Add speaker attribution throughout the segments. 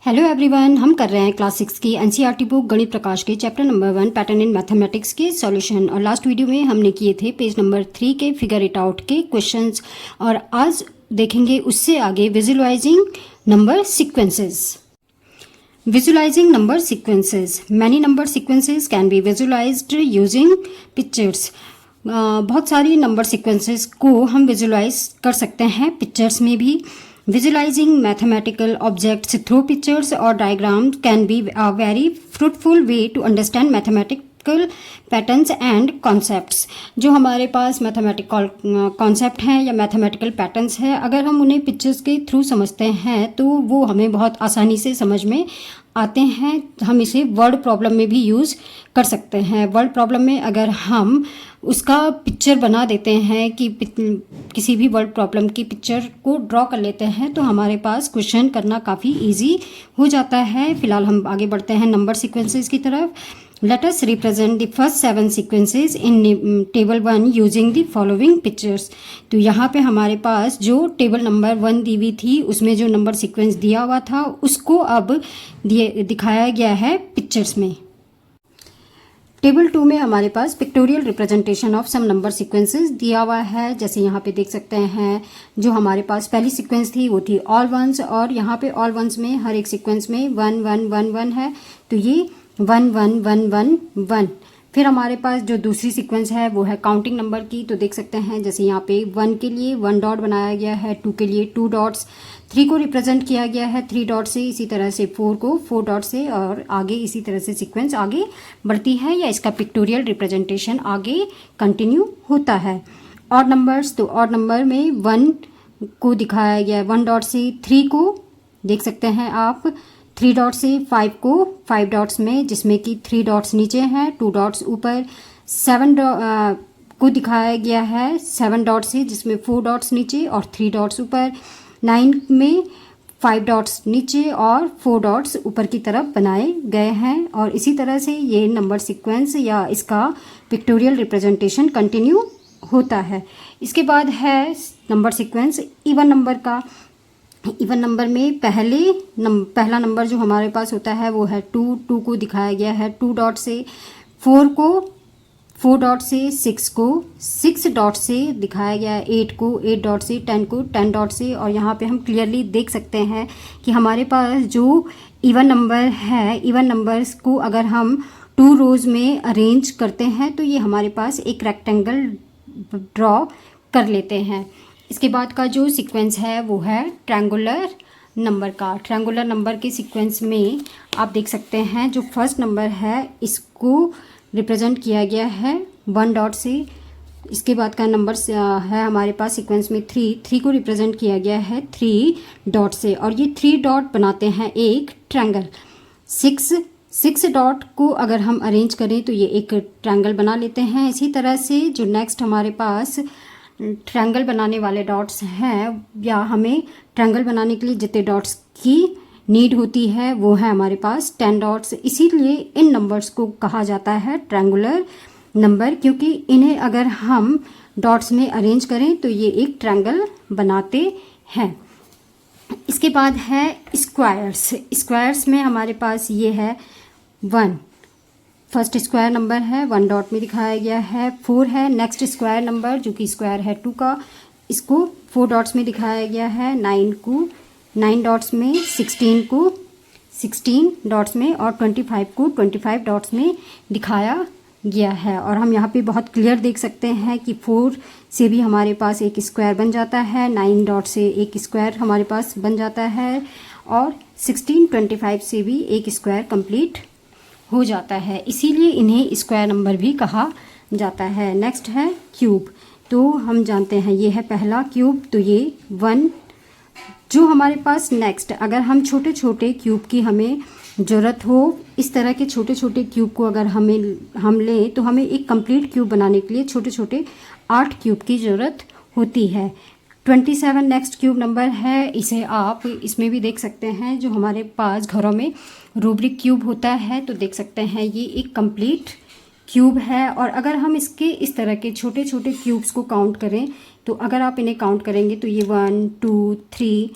Speaker 1: Hello everyone, हम कर रहे हैं क्लास 6 की एनसीईआरटी बुक गणित प्रकाश के chapter number 1 pattern in mathematics के सॉल्यूशन। और लास्ट वीडियो में हमने किए थे पेज नंबर 3 के फिगर इट आउट के क्वेश्चंस, और आज देखेंगे उससे आगे visualising number sequences. Visualising number sequences, many number sequences can be visualised using pictures. बहुत सारी नंबर सीक्वेंसेस को हम विजुअलाइज कर सकते हैं पिक्चर्स में भी। Visualizing mathematical objects through pictures or diagrams can be a very fruitful way to understand mathematical patterns and concepts। जो हमारे पास मैथमेटिकल कॉन्सेप्ट हैं या मैथमेटिकल पैटर्न्स हैं, अगर हम उन्हें पिक्चर्स के थ्रू समझते हैं तो वो हमें बहुत आसानी से समझ में आते हैं। हम इसे वर्ड प्रॉब्लम में भी यूज़ कर सकते हैं। वर्ड प्रॉब्लम में अगर हम उसका पिक्चर बना देते हैं कि किसी भी वर्ड प्रॉब्लम की पिक्चर को ड्रॉ कर लेते हैं तो हमारे पास क्वेश्चन करना काफ़ी इजी हो जाता है। फिलहाल हम आगे बढ़ते हैं नंबर सीक्वेंसेस की तरफ। Let us represent the first 7 sequences in table 1 using the following pictures. तो यहाँ पे हमारे पास जो टेबल नंबर 1 दी हुई थी उसमें जो नंबर सीक्वेंस दिया हुआ था उसको अब दिखाया गया है पिक्चर्स में। टेबल 2 में हमारे पास pictorial representation of some number sequences दिया हुआ है। जैसे यहाँ पे देख सकते हैं, जो हमारे पास पहली सीक्वेंस थी वो थी ऑल वंस, और यहाँ पे ऑल वंस में हर एक सीक्वेंस में 1 1 1 1 है, तो ये 1 1 1 1 1। फिर हमारे पास जो दूसरी सीक्वेंस है वो है काउंटिंग नंबर की। तो देख सकते हैं जैसे यहाँ पे 1 के लिए 1 डॉट बनाया गया है, 2 के लिए 2 डॉट्स, 3 को रिप्रेजेंट किया गया है 3 डॉट से, इसी तरह से 4 को 4 डॉट से, और आगे इसी तरह से सीक्वेंस आगे बढ़ती है या इसका पिक्टोरियल रिप्रेजेंटेशन आगे कंटिन्यू होता है। ऑड नंबर्स, तो ऑड नंबर में 1 को दिखाया गया है 1 डॉट से, 3 को देख सकते हैं आप 3 डॉट से, 5 को 5 डॉट्स में जिसमें कि 3 डॉट्स नीचे हैं 2 डॉट्स ऊपर, 7 को दिखाया गया है 7 डॉट से जिसमें 4 डॉट्स नीचे और 3 डॉट्स ऊपर, 9 में 5 डॉट्स नीचे और 4 डॉट्स ऊपर की तरफ बनाए गए हैं। और इसी तरह से ये नंबर सीक्वेंस या इसका पिक्टोरियल रिप्रेजेंटेशन कंटिन्यू होता है। इसके बाद है नंबर सीक्वेंस इवन नंबर का। इवन नंबर में पहला नंबर जो हमारे पास होता है वो है 2, 2 को दिखाया गया है 2 डॉट से, 4 को 4 डॉट से, 6 को 6 डॉट से दिखाया गया है, 8 को 8 डॉट से, 10 को 10 डॉट से। और यहाँ पे हम क्लियरली देख सकते हैं कि हमारे पास जो इवन नंबर है, इवन नंबर्स को अगर हम 2 रोज में अरेंज करते हैं तो ये हमारे पास एक रेक्टेंगल ड्रॉ कर लेते हैं। इसके बाद का जो सीक्वेंस है वो है ट्रायंगुलर नंबर का। ट्रायंगुलर नंबर के सीक्वेंस में आप देख सकते हैं जो फर्स्ट नंबर है इसको रिप्रेजेंट किया गया है 1 डॉट से। इसके बाद का नंबर है हमारे पास सीक्वेंस में 3 को रिप्रेजेंट किया गया है 3 डॉट से, और ये 3 डॉट बनाते हैं एक ट्रायंगल। 6 डॉट को अगर हम अरेंज करें तो ये एक ट्रायंगल बना लेते हैं। इसी तरह से जो नेक्स्ट हमारे पास ट्रायंगल बनाने वाले डॉट्स हैं, या हमें ट्रायंगल बनाने के लिए जितने डॉट्स की नीड होती है वो है हमारे पास 10 डॉट्स। इसीलिए इन नंबर्स को कहा जाता है ट्रायंगुलर नंबर, क्योंकि इन्हें अगर हम डॉट्स में अरेंज करें तो ये एक ट्रायंगल बनाते हैं। इसके बाद है स्क्वायर्स। स्क्वायर्स में हमारे पास ये है 1, फर्स्ट स्क्वायर नंबर है 1 डॉट में दिखाया गया है। 4 है नेक्स्ट स्क्वायर नंबर जो कि स्क्वायर है 2 का, इसको 4 डॉट्स में दिखाया गया है। 9 को 9 डॉट्स में, 16 को 16 डॉट्स में, और 25 को 25 डॉट्स में दिखाया गया है। और हम यहाँ पे बहुत क्लियर देख सकते हैं कि 4 से भी हमारे पास एक स्क्वायर बन जाता है, 9 डॉट से एक स्क्वायर हमारे पास बन जाता है, और 16 25 से भी एक स्क्वायर कंप्लीट हो जाता है। इसीलिए इन्हें स्क्वायर नंबर भी कहा जाता है। नेक्स्ट है क्यूब। तो हम जानते हैं ये है पहला क्यूब, तो ये 1। जो हमारे पास नेक्स्ट, अगर हम छोटे छोटे क्यूब की हमें ज़रूरत हो, इस तरह के छोटे छोटे क्यूब को अगर हम लें तो हमें एक कंप्लीट क्यूब बनाने के लिए छोटे छोटे 8 क्यूब की ज़रूरत होती है। 27 नेक्स्ट क्यूब नंबर है। इसे आप इसमें भी देख सकते हैं, जो हमारे पास घरों में रूब्रिक क्यूब होता है, तो देख सकते हैं ये एक कंप्लीट क्यूब है। और अगर हम इसके इस तरह के छोटे छोटे क्यूब्स को काउंट करें तो अगर आप इन्हें काउंट करेंगे तो ये 1 2 3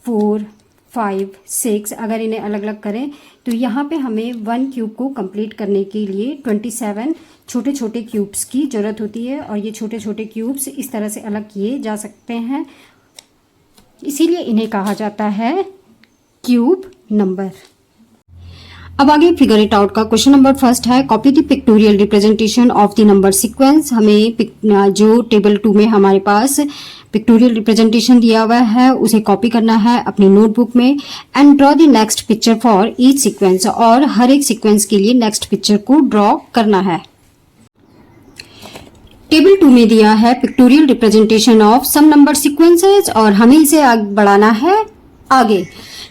Speaker 1: 4 5, 6, अगर इन्हें अलग अलग करें तो यहाँ पे हमें 1 क्यूब को कंप्लीट करने के लिए 27 छोटे छोटे क्यूब्स की ज़रूरत होती है। और ये छोटे छोटे क्यूब्स इस तरह से अलग किए जा सकते हैं, इसीलिए इन्हें कहा जाता है क्यूब नंबर। अब आगे फिगर इट आउट का क्वेश्चन नंबर फर्स्ट है, copy the pictorial representation of the number sequence. हमें जो टेबल 2 में हमारे पास पिक्टोरियल रिप्रेजेंटेशन दिया हुआ है उसे कॉपी करना है अपनी नोटबुक में। And draw the next picture for each sequence, और हर एक सीक्वेंस के लिए नेक्स्ट पिक्चर को ड्रॉ करना है। टेबल 2 में दिया है pictorial representation of some number sequences, और हमें इसे आगे बढ़ाना है आगे।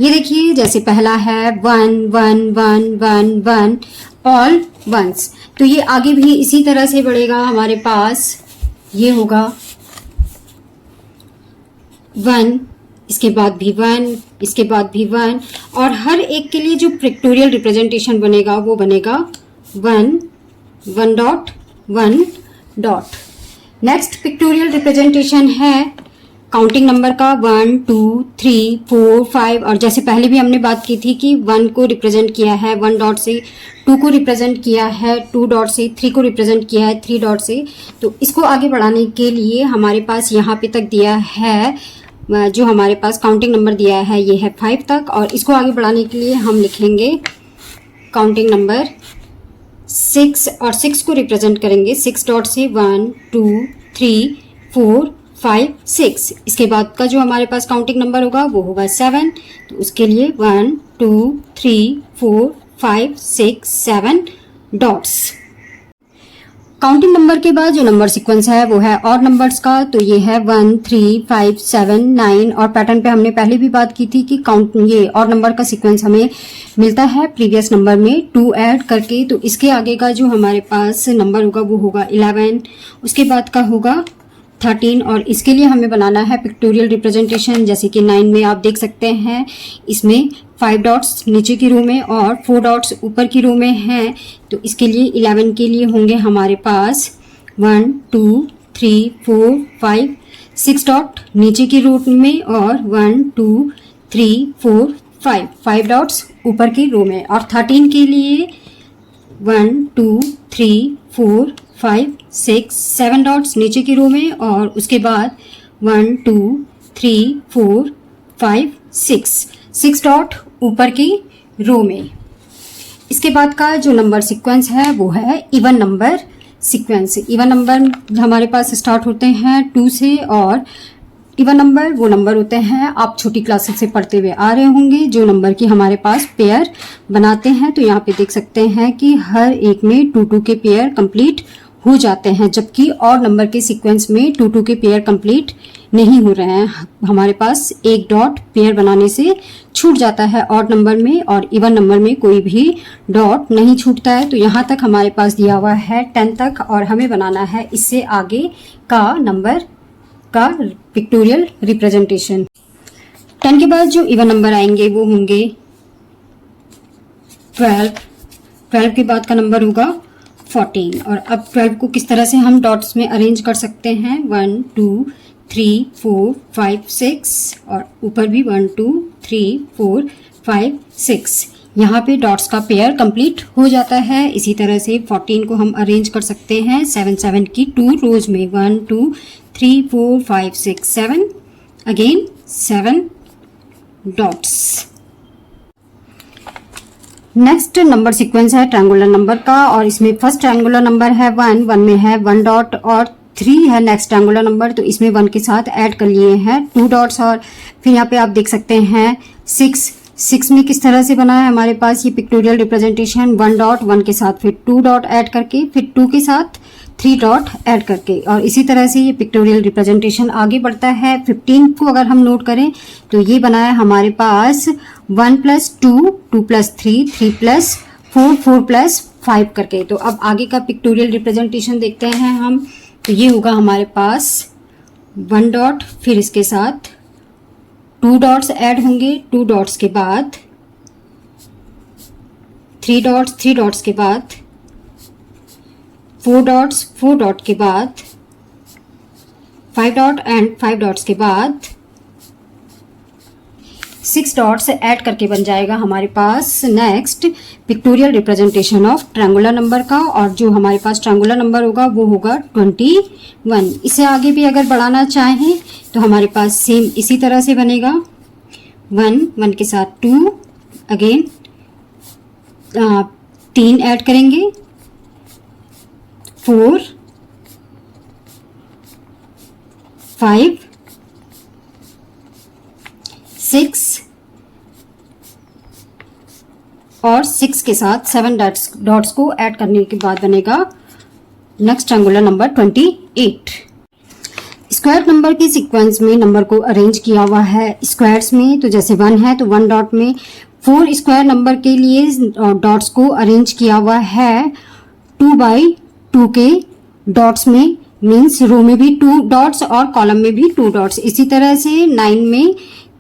Speaker 1: ये देखिए, जैसे पहला है 1 1 1 1 1 ऑल वंस, तो ये आगे भी इसी तरह से बढ़ेगा। हमारे पास ये होगा 1, इसके बाद भी 1, इसके बाद भी 1, और हर एक के लिए जो पिक्टोरियल रिप्रेजेंटेशन बनेगा वो बनेगा 1 1 dot 1 dot. Next pictorial representation है काउंटिंग नंबर का 1 2 3 4 5, और जैसे पहले भी हमने बात की थी कि 1 को रिप्रेजेंट किया है 1 डॉट से, 2 को रिप्रेजेंट किया है 2 डॉट से, 3 को रिप्रेजेंट किया है 3 डॉट से। तो इसको आगे बढ़ाने के लिए हमारे पास यहाँ पे तक दिया है, जो हमारे पास काउंटिंग नंबर दिया है ये है 5 तक, और इसको आगे बढ़ाने के लिए हम लिखेंगे काउंटिंग नंबर 6, और 6 को रिप्रेजेंट करेंगे 6 डॉट से 1 2 3 4 5 6। इसके बाद का जो हमारे पास काउंटिंग नंबर होगा वो होगा 7, तो उसके लिए 1 2 3 4 5 6 7 डॉट्स। काउंटिंग नंबर के बाद जो नंबर सीक्वेंस है वो है ऑड नंबर्स का, तो ये है 1 3 5 7 9, और पैटर्न पे हमने पहले भी बात की थी कि ये ऑड नंबर का सीक्वेंस हमें मिलता है प्रीवियस नंबर में 2 ऐड करके। तो इसके आगे का जो हमारे पास नंबर होगा वो होगा 11, उसके बाद का होगा 13, और इसके लिए हमें बनाना है पिक्टोरियल रिप्रेजेंटेशन। जैसे कि 9 में आप देख सकते हैं इसमें 5 डॉट्स नीचे की रो में और 4 डॉट्स ऊपर की रो में हैं, तो इसके लिए 11 के लिए होंगे हमारे पास 1 2 3 4 5 6 डॉट नीचे की रो में, और 1 2 3 4 5 डॉट्स ऊपर की रो में, और 13 के लिए 1 2 3 4 5 6 7 डॉट्स नीचे की रो में, और उसके बाद 1 2 3 4 5 6 डॉट ऊपर की रो में। इसके बाद का जो नंबर सीक्वेंस है वो है even number sequence. Even number हमारे पास स्टार्ट होते हैं 2 से, और इवन नंबर वो नंबर होते हैं आप छोटी क्लासेस से पढ़ते हुए आ रहे होंगे जो नंबर की हमारे पास पेयर बनाते हैं। तो यहाँ पे देख सकते हैं कि हर एक में 2 के पेयर कंप्लीट हो जाते हैं, जबकि और नंबर के सीक्वेंस में 2 के पेयर कंप्लीट नहीं हो रहे हैं। हमारे पास एक डॉट पेयर बनाने से छूट जाता है ऑड नंबर में, और इवन नंबर में कोई भी डॉट नहीं छूटता है। तो यहाँ तक हमारे पास दिया हुआ है 10 तक, और हमें बनाना है इससे आगे का नंबर का पिक्टोरियल रिप्रेजेंटेशन। 10 के बाद जो इवन नंबर आएंगे वो होंगे 12 के बाद का नंबर होगा 14, और अब 12 को किस तरह से हम डॉट्स में अरेंज कर सकते हैं 1 2 3 4 5 6, और ऊपर भी 1 2 3 4 5 6। यहाँ पे डॉट्स का पेयर कंप्लीट हो जाता है। इसी तरह से 14 को हम अरेंज कर सकते हैं 7 7 की 2 रोज में, 1 2 3 4 5 6 7, again 7 dots. Next number sequence है ट्रायंगुलर नंबर का, और इसमें फर्स्ट ट्रायंगुलर नंबर है 1 में है 1 डॉट, और 3 है नेक्स्ट ट्रायंगुलर नंबर, तो इसमें 1 के साथ ऐड कर लिए हैं 2 डॉट्स। और फिर यहाँ पे आप देख सकते हैं 6 में किस तरह से बना है हमारे पास ये पिक्टोरियल रिप्रेजेंटेशन, 1 डॉट 1 के साथ फिर 2 डॉट ऐड करके, फिर 2 के साथ 3 डॉट ऐड करके, और इसी तरह से ये पिक्टोरियल रिप्रेजेंटेशन आगे बढ़ता है। 15 को अगर हम नोट करें तो ये बना है हमारे पास 1 + 2 2 + 3 3 + 4 4 + 5 करके। तो अब आगे का पिक्टोरियल रिप्रेजेंटेशन देखते हैं हम, तो ये होगा हमारे पास 1 डॉट, फिर इसके साथ 2 डॉट्स ऐड होंगे, 2 डॉट्स के बाद 3 डॉट्स, 3 डॉट्स के बाद 4 डॉट्स, 4 डॉट के बाद 5 डॉट एंड 5 डॉट्स के बाद 6 डॉट्स ऐड करके बन जाएगा हमारे पास next pictorial representation of triangular number का। और जो हमारे पास ट्रायंगुलर नंबर होगा वो होगा 21। इसे आगे भी अगर बढ़ाना चाहें तो हमारे पास सेम इसी तरह से बनेगा 1 के साथ 2, अगेन 3 ऐड करेंगे 4, 5, 6 और 6 के साथ 7 डॉट्स को ऐड करने के बाद बनेगा next triangular number 28। Square number के सीक्वेंस में नंबर को अरेंज किया हुआ है स्क्वायर्स में। तो जैसे 1 है तो 1 डॉट में 4 स्क्वायर नंबर के लिए डॉट्स को अरेंज किया हुआ है 2 बाई 2 के डॉट्स में, मीन्स रो में भी 2 डॉट्स और कॉलम में भी 2 डॉट्स। इसी तरह से 9 में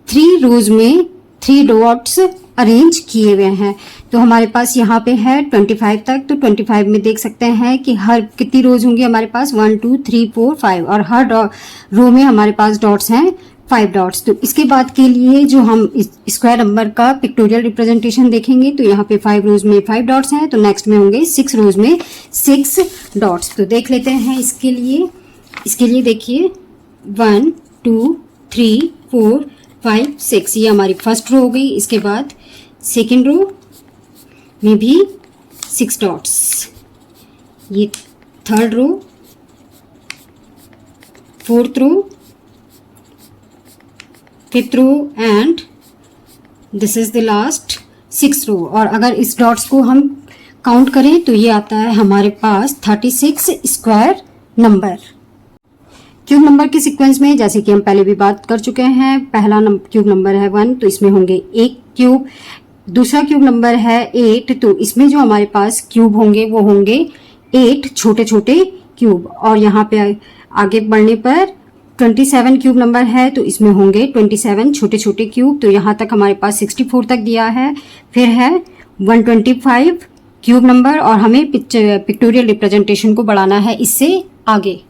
Speaker 1: 3 रोज में 3 डॉट्स अरेंज किए हुए हैं। तो हमारे पास यहाँ पे है 25 तक। तो 25 में देख सकते हैं कि हर कितनी रोज होंगी हमारे पास 1 2 3 4 5 और हर रो में हमारे पास डॉट्स हैं 5 डॉट्स। तो इसके बाद के लिए जो हम स्क्वायर नंबर का पिक्टोरियल रिप्रेजेंटेशन देखेंगे तो यहाँ पे 5 रोज में 5 डॉट्स हैं, तो नेक्स्ट में होंगे 6 रोज में 6 डॉट्स। तो देख लेते हैं इसके लिए देखिए 1 2 3 4 5 6 ये हमारी फर्स्ट रो हो गई। इसके बाद सेकेंड रो में भी 6 डॉट्स, ये third row, fourth row, fifth row and this is the last 6th row. और अगर इस डॉट्स को हम काउंट करें तो ये आता है हमारे पास 36 स्क्वायर नंबर। क्यूब नंबर के सीक्वेंस में जैसे कि हम पहले भी बात कर चुके हैं, पहला क्यूब नंबर है 1 तो इसमें होंगे 1 क्यूब, दूसरा क्यूब नंबर है 8 तो इसमें जो हमारे पास क्यूब होंगे वो होंगे 8 छोटे छोटे क्यूब। और यहाँ पे आगे बढ़ने पर 27 क्यूब नंबर है तो इसमें होंगे 27 छोटे छोटे क्यूब। तो यहाँ तक हमारे पास 64 तक दिया है। फिर है 125 क्यूब नंबर और हमें पिक्टोरियल रिप्रेजेंटेशन को बढ़ाना है इससे आगे।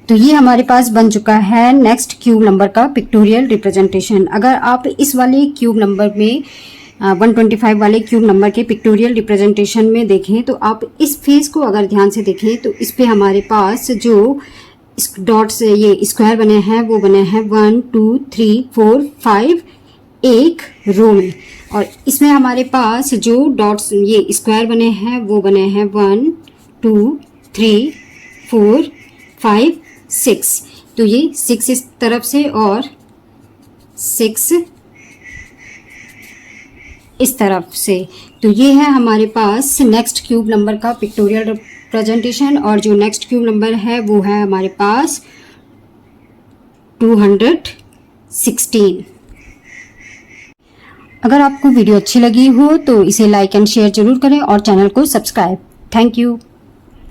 Speaker 1: तो ये हमारे पास बन चुका है नेक्स्ट क्यूब नंबर का पिक्टोरियल रिप्रेजेंटेशन। अगर आप इस वाले क्यूब नंबर में 125 वाले क्यूब नंबर के पिक्टोरियल रिप्रेजेंटेशन में देखें तो आप इस फेस को अगर ध्यान से देखें तो इस पे हमारे पास जो डॉट्स ये स्क्वायर बने हैं वो बने हैं 1 2 3 4 5 एक रो में। और इसमें हमारे पास जो डॉट्स ये स्क्वायर बने हैं वो बने हैं 1 2 3 4 5 6। तो ये 6 इस तरफ से और 6 इस तरफ से। तो ये है हमारे पास नेक्स्ट क्यूब नंबर का पिक्टोरियल रिप्रेजेंटेशन। और जो नेक्स्ट क्यूब नंबर है वो है हमारे पास 216। अगर आपको वीडियो अच्छी लगी हो तो इसे लाइक एंड शेयर जरूर करें और चैनल को सब्सक्राइब। Thank you.